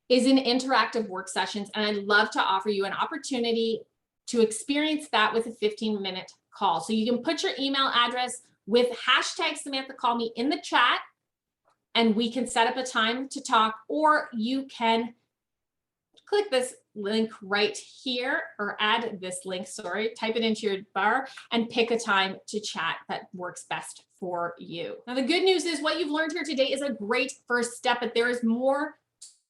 is in interactive work sessions. And I'd love to offer you an opportunity to experience that with a 15-minute call. So you can put your email address with hashtag Samantha Call Me in the chat, and we can set up a time to talk, or you can click this link right here, or add this link, sorry, type it into your bar and pick a time to chat that works best for you. Now, the good news is what you've learned here today is a great first step, but there is more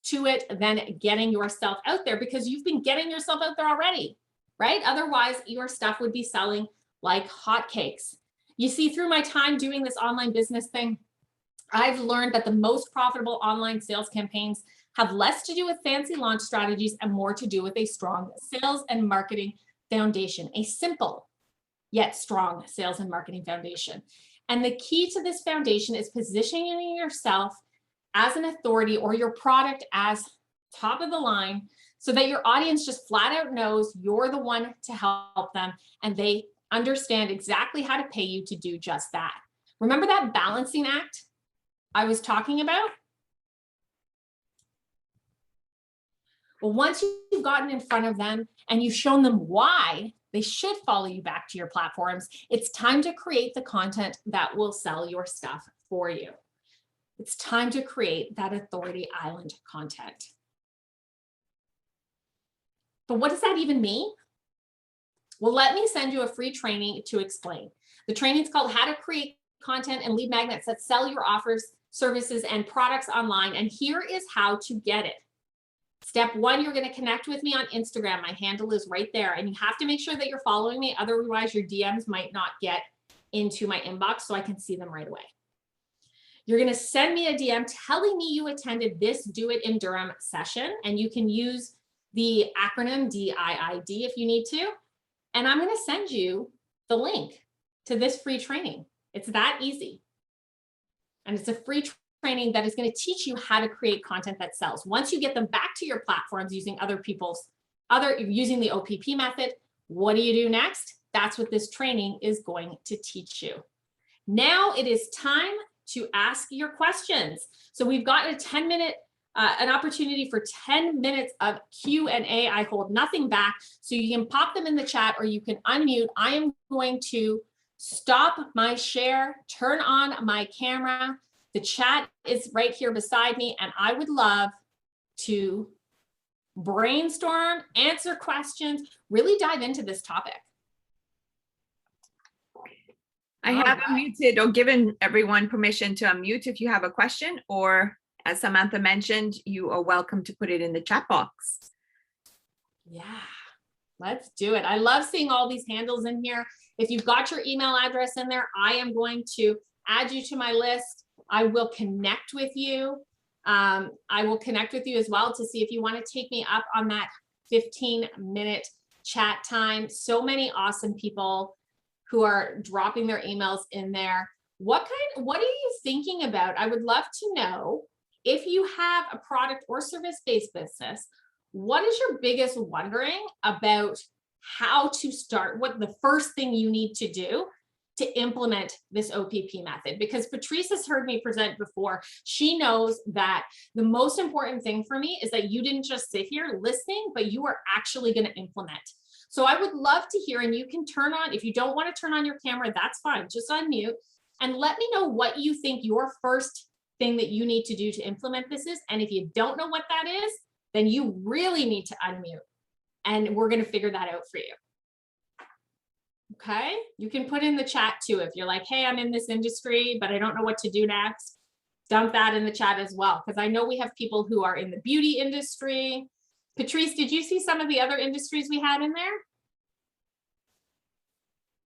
to it than getting yourself out there, because you've been getting yourself out there already, right? Otherwise, your stuff would be selling like hotcakes. You see, through my time doing this online business thing, I've learned that the most profitable online sales campaigns have less to do with fancy launch strategies and more to do with a strong sales and marketing foundation, a simple yet strong sales and marketing foundation. And the key to this foundation is positioning yourself as an authority or your product as top of the line, so that your audience just flat out knows you're the one to help them and they understand exactly how to pay you to do just that. Remember that balancing act I was talking about? But once you've gotten in front of them and you've shown them why they should follow you back to your platforms, it's time to create the content that will sell your stuff for you. It's time to create that Authority Island content. But what does that even mean? Well, let me send you a free training to explain. The training is called How to Create Content and Lead Magnets That Sell Your Offers, Services, and Products Online. And here is how to get it. Step one, you're going to connect with me on Instagram. My handle is right there. And you have to make sure that you're following me. Otherwise, your DMs might not get into my inbox so I can see them right away. You're going to send me a DM telling me you attended this Do It in Durham session. And you can use the acronym DIID if you need to. And I'm going to send you the link to this free training. It's that easy. And it's a free training that is going to teach you how to create content that sells. Once you get them back to your platforms using using the OPP method, what do you do next? That's what this training is going to teach you. Now it is time to ask your questions. So we've got a 10-minute an opportunity for 10 minutes of Q&A. I hold nothing back, so you can pop them in the chat or you can unmute. I am going to stop my share, turn on my camera. The chat is right here beside me, and I would love to brainstorm, answer questions, really dive into this topic. I have unmuted or given everyone permission to unmute if you have a question, or as Samantha mentioned, you are welcome to put it in the chat box. Yeah, let's do it. I love seeing all these handles in here. If you've got your email address in there, I am going to add you to my list. I will connect with you. I will connect with you as well to see if you want to take me up on that 15-minute chat time. So many awesome people who are dropping their emails in there. What are you thinking about? I would love to know, if you have a product or service-based business, what is your biggest wondering about how to start? What the first thing you need to do to implement this OPP method? Because Patrice has heard me present before. She knows that the most important thing for me is that you didn't just sit here listening, but you are actually going to implement. So I would love to hear, and you can turn on, if you don't want to turn on your camera, that's fine. Just unmute and let me know what you think your first thing that you need to do to implement this is. And if you don't know what that is, then you really need to unmute, and we're going to figure that out for you. Okay, you can put in the chat too. If you're like, hey, I'm in this industry, but I don't know what to do next, dump that in the chat as well. Because I know we have people who are in the beauty industry. Patrice, did you see some of the other industries we had in there?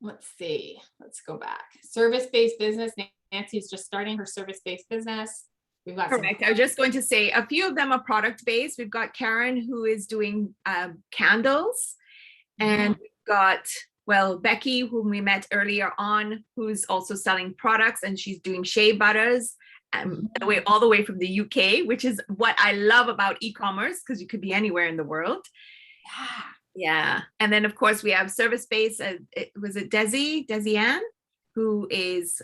Let's see, let's go back. Service-based business. Nancy's just starting her service-based business. We've got correct. I was just going to say a few of them are product-based. We've got Karen, who is doing candles, and we've got, well, Becky, whom we met earlier on, who's also selling products, and she's doing shea butters, all the way from the UK, which is what I love about e-commerce, because you could be anywhere in the world. Yeah. And then, of course, we have service-based. Was it Desi Ann, who is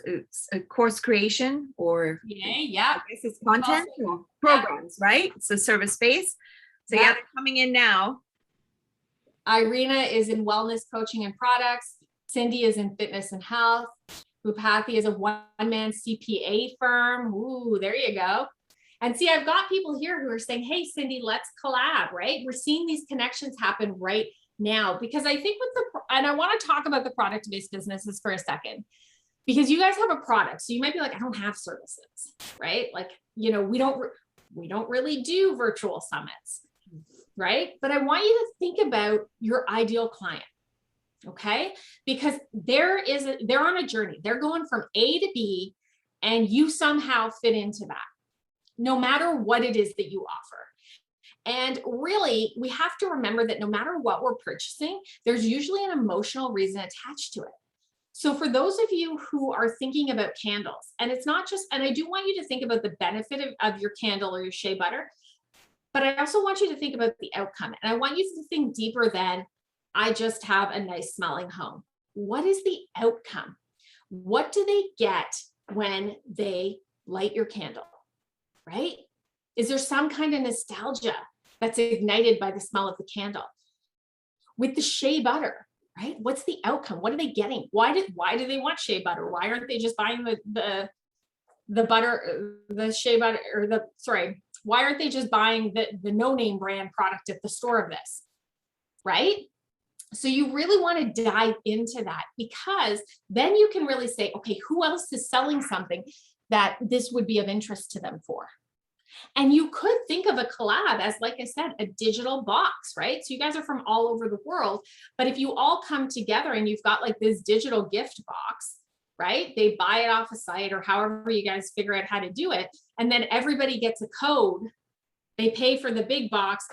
a course creation, or yeah, I guess it's content or programs, right? So service-based. So yeah, they're coming in now. Irina is in wellness coaching and products. Cindy is in fitness and health. Bhupathi is a one-man CPA firm. Ooh, there you go. And see, I've got people here who are saying, hey, Cindy, let's collab, right? We're seeing these connections happen right now, because I think and I want to talk about the product-based businesses for a second, because you guys have a product. So you might be like, I don't have services, right? Like, we don't really do virtual summits, right? But I want you to think about your ideal client. Okay, because they're on a journey. They're going from A to B, and you somehow fit into that, no matter what it is that you offer. And really, we have to remember that no matter what we're purchasing, there's usually an emotional reason attached to it. So for those of you who are thinking about candles, and it's not just, and I do want you to think about the benefit of your candle or your shea butter, but I also want you to think about the outcome. And I want you to think deeper than, I just have a nice smelling home. What is the outcome? What do they get when they light your candle, right? Is there some kind of nostalgia? that's ignited by the smell of the candle. With the shea butter, right? What's the outcome? What are they getting? Why do they want shea butter? Why aren't they just buying the butter, the shea butter, or why aren't they just buying the no-name brand product at the store of this, right? So you really want to dive into that, because then you can really say, okay, who else is selling something that this would be of interest to them for? And you could think of a collab as, like I said, a digital box, right? So you guys are from all over the world, but if you all come together and you've got like this digital gift box, right? They buy it off a site or however you guys figure out how to do it. And then everybody gets a code. They pay for the big box,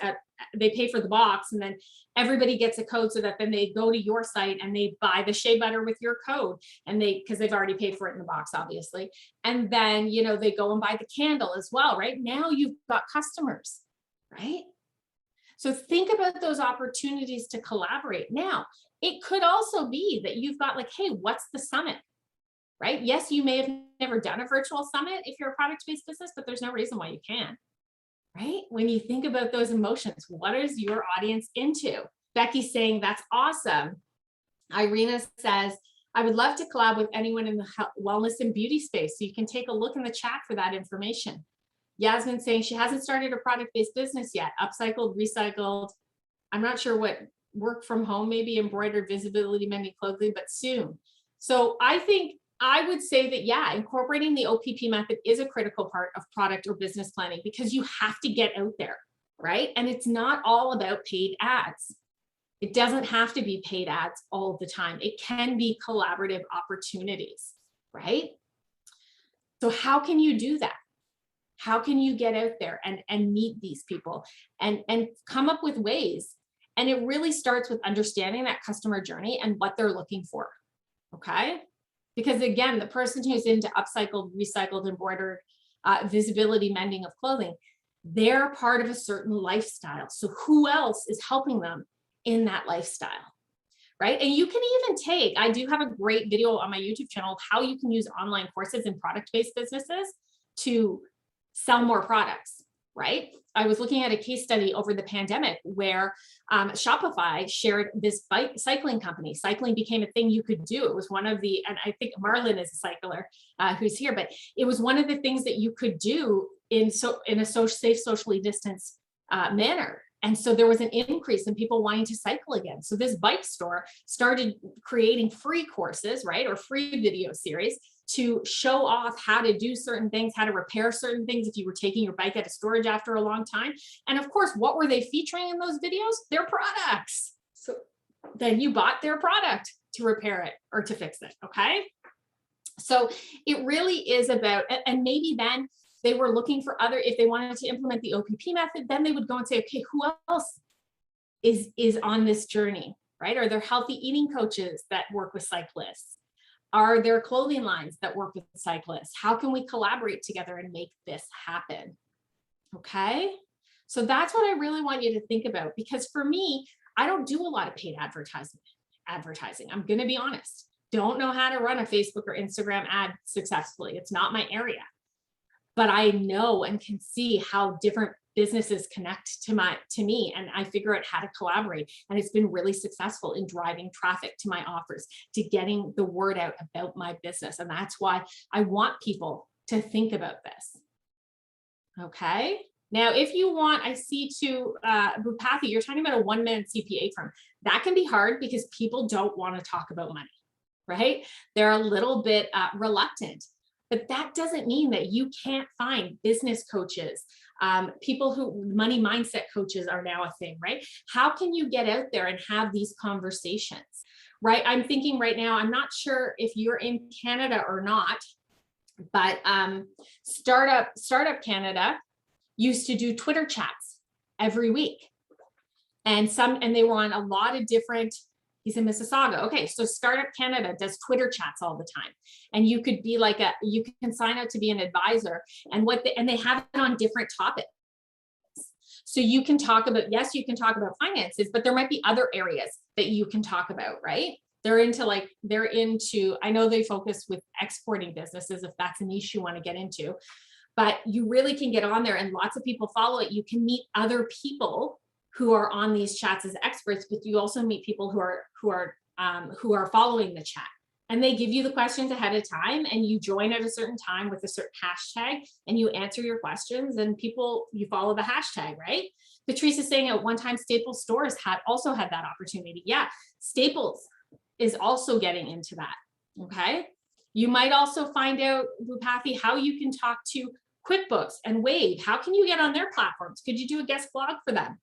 they pay for the box, and then everybody gets a code, so that then they go to your site and they buy the shea butter with your code, and because they've already paid for it in the box, obviously. And then, you know, they go and buy the candle as well, right? Now you've got customers, right? So think about those opportunities to collaborate. Now, it could also be that you've got like, hey, what's the summit? Right? Yes, you may have never done a virtual summit if you're a product-based business, but there's no reason why you can't. Right? When you think about those emotions, what is your audience into? Becky's saying, that's awesome. Irina says, I would love to collab with anyone in the wellness and beauty space. So you can take a look in the chat for that information. Yasmin saying she hasn't started a product-based business yet. Upcycled, recycled. I'm not sure what, work from home, maybe embroidered, visibility, mending clothing, but soon. So I would say that, yeah, incorporating the OPP method is a critical part of product or business planning, because you have to get out there, right? And it's not all about paid ads. It doesn't have to be paid ads all the time. It can be collaborative opportunities, right? So how can you do that? How can you get out there and meet these people and come up with ways? And it really starts with understanding that customer journey and what they're looking for, okay? Because again, the person who's into upcycled, recycled, embroidered, visibility, mending of clothing, they're part of a certain lifestyle. So who else is helping them in that lifestyle, right? And you can even take, I do have a great video on my YouTube channel of how you can use online courses in product-based businesses to sell more products, right? I was looking at a case study over the pandemic where Shopify shared this bike cycling company. Cycling became a thing you could do. It was one of the, and I think Marlon is a cycler who's here, but it was one of the things that you could do in a safe, socially distanced manner. And so there was an increase in people wanting to cycle again. So this bike store started creating free courses, right? Or free video series to show off how to do certain things, how to repair certain things if you were taking your bike out of storage after a long time. And of course, what were they featuring in those videos? Their products. So then you bought their product to repair it or to fix it, okay? So it really is about, and maybe then they were looking for other, if they wanted to implement the OPP method, then they would go and say, okay, who else is on this journey, right? Are there healthy eating coaches that work with cyclists? Are there clothing lines that work with cyclists? How can we collaborate together and make this happen? Okay, so that's what I really want you to think about, because for me, I don't do a lot of paid advertising. I'm going to be honest. Don't know how to run a Facebook or Instagram ad successfully. It's not my area. But I know and can see how different businesses connect to me, and I figure out how to collaborate. And it's been really successful in driving traffic to my offers, to getting the word out about my business. And that's why I want people to think about this. Okay. Now, if you want, I see to Bhupati, you're talking about a 1-minute CPA firm. That can be hard because people don't want to talk about money, right? They're a little bit reluctant. But that doesn't mean that you can't find business coaches, people who, money mindset coaches are now a thing, right? How can you get out there and have these conversations, right? I'm thinking right now, I'm not sure if you're in Canada or not, but Startup Canada used to do Twitter chats every week. And they were on a lot of different, he's in Mississauga. Okay, so Startup Canada does Twitter chats all the time. And you could be like you can sign up to be an advisor, and they have it on different topics. So you can talk about, yes, you can talk about finances, but there might be other areas that you can talk about, right? They're into, I know they focus with exporting businesses if that's a niche you want to get into. but you really can get on there and lots of people follow it. You can meet other people who are on these chats as experts, but you also meet people who are following the chat. And they give you the questions ahead of time, and you join at a certain time with a certain hashtag, and you answer your questions, and you follow the hashtag, right? Patrice is saying at one time Staples stores also had that opportunity. Yeah, Staples is also getting into that, okay? You might also find out, Bupathy, how you can talk to QuickBooks and Wave. How can you get on their platforms? Could you do a guest blog for them,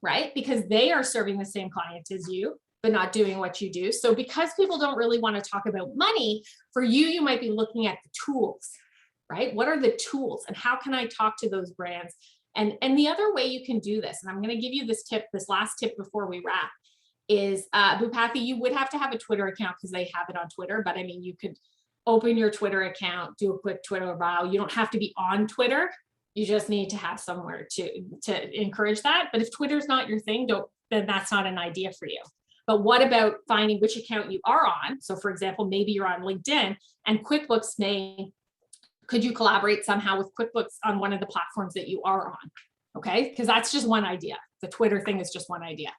right? Because they are serving the same client as you, but not doing what you do. So because people don't really want to talk about money, for you, you might be looking at the tools, right? What are the tools and how can I talk to those brands? And the other way you can do this, and I'm going to give you this last tip before we wrap, is Bupathy, you would have to have a Twitter account because they have it on Twitter. But I mean, you could open your Twitter account, do a quick Twitter bio. You don't have to be on Twitter. You just need to have somewhere to encourage that. But if Twitter's not your thing, then that's not an idea for you. But what about finding which account you are on? So for example, maybe you're on LinkedIn and QuickBooks could you collaborate somehow with QuickBooks on one of the platforms that you are on? Okay, because that's just one idea. The Twitter thing is just one idea.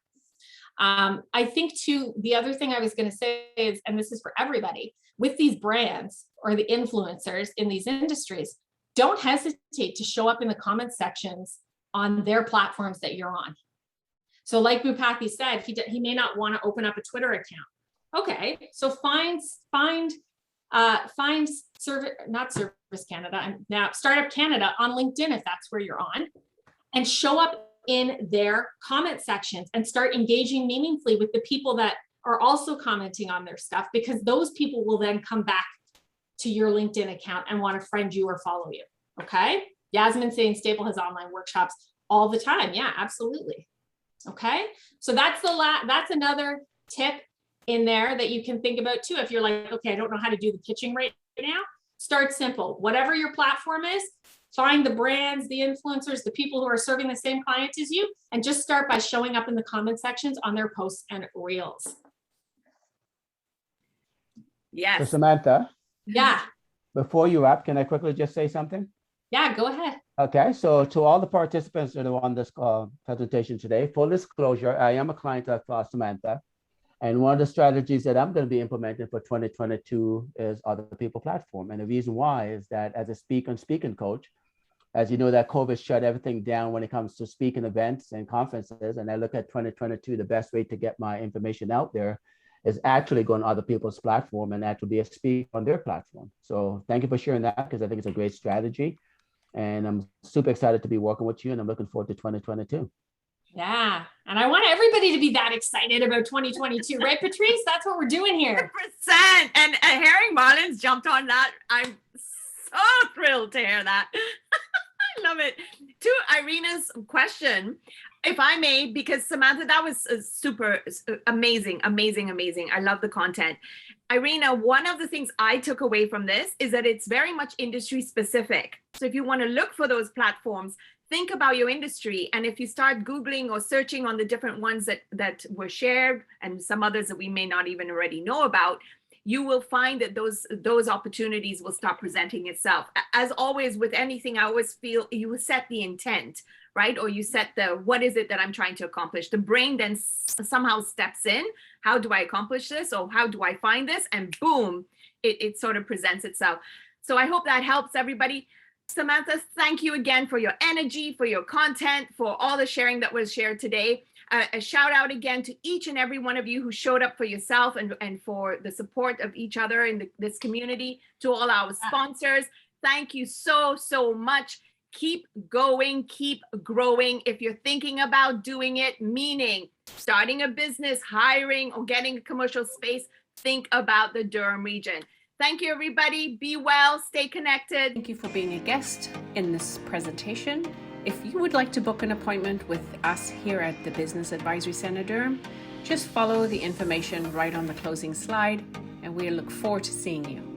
I think too, the other thing I was going to say is, and this is for everybody, with these brands or the influencers in these industries, don't hesitate to show up in the comment sections on their platforms that you're on. So like Bupathy said, he may not want to open up a Twitter account. Okay, so find Service Canada and now Startup Canada on LinkedIn if that's where you're on, and show up in their comment sections and start engaging meaningfully with the people that are also commenting on their stuff, because those people will then come back to your LinkedIn account and want to friend you or follow you. Okay, Yasmin saying Staple has online workshops all the time. Yeah, absolutely. Okay, so that's another tip in there that you can think about too. If you're like, okay, I don't know how to do the pitching right now, start simple. Whatever your platform is, find the brands, the influencers, the people who are serving the same client as you, and just start by showing up in the comment sections on their posts and reels. Yes. So Samantha, Yeah. before you wrap, can I quickly just say something? Yeah, go ahead. Okay, so to all the participants that are on this presentation today, full disclosure, I am a client of Samantha. And one of the strategies that I'm going to be implementing for 2022 is other people platform. And the reason why is that as a speaking coach, as you know, that COVID shut everything down when it comes to speaking events and conferences. And I look at 2022, the best way to get my information out there is actually going to other people's platform and actually be a speaker on their platform. So thank you for sharing that, because I think it's a great strategy. And I'm super excited to be working with you, and I'm looking forward to 2022. Yeah, and I want everybody to be that excited about 2022, right, Patrice? That's what we're doing here. 100%. And Herring Marlins jumped on that. I'm so thrilled to hear that. I love it. To Irina's question, if I may, because Samantha, that was super amazing. I love the content. Irina, one of the things I took away from this is that it's very much industry specific. So if you want to look for those platforms, think about your industry. And if you start Googling or searching on the different ones that were shared and some others that we may not even already know about, you will find that those opportunities will start presenting itself. As always with anything, I always feel you set the intent, right? Or you set what is it that I'm trying to accomplish? The brain then somehow steps in. How do I accomplish this? Or how do I find this? And boom, it sort of presents itself. So I hope that helps everybody. Samantha, thank you again for your energy, for your content, for all the sharing that was shared today. A shout out again to each and every one of you who showed up for yourself and for the support of each other in this community. To all our sponsors, thank you so much. Keep going, keep growing. If you're thinking about doing it, meaning starting a business, hiring, or getting a commercial space, think about the Durham region. Thank you, everybody. Be well, stay connected. Thank you for being a guest in this presentation. If you would like to book an appointment with us here at the Business Advisory Center Durham, just follow the information right on the closing slide, and we look forward to seeing you.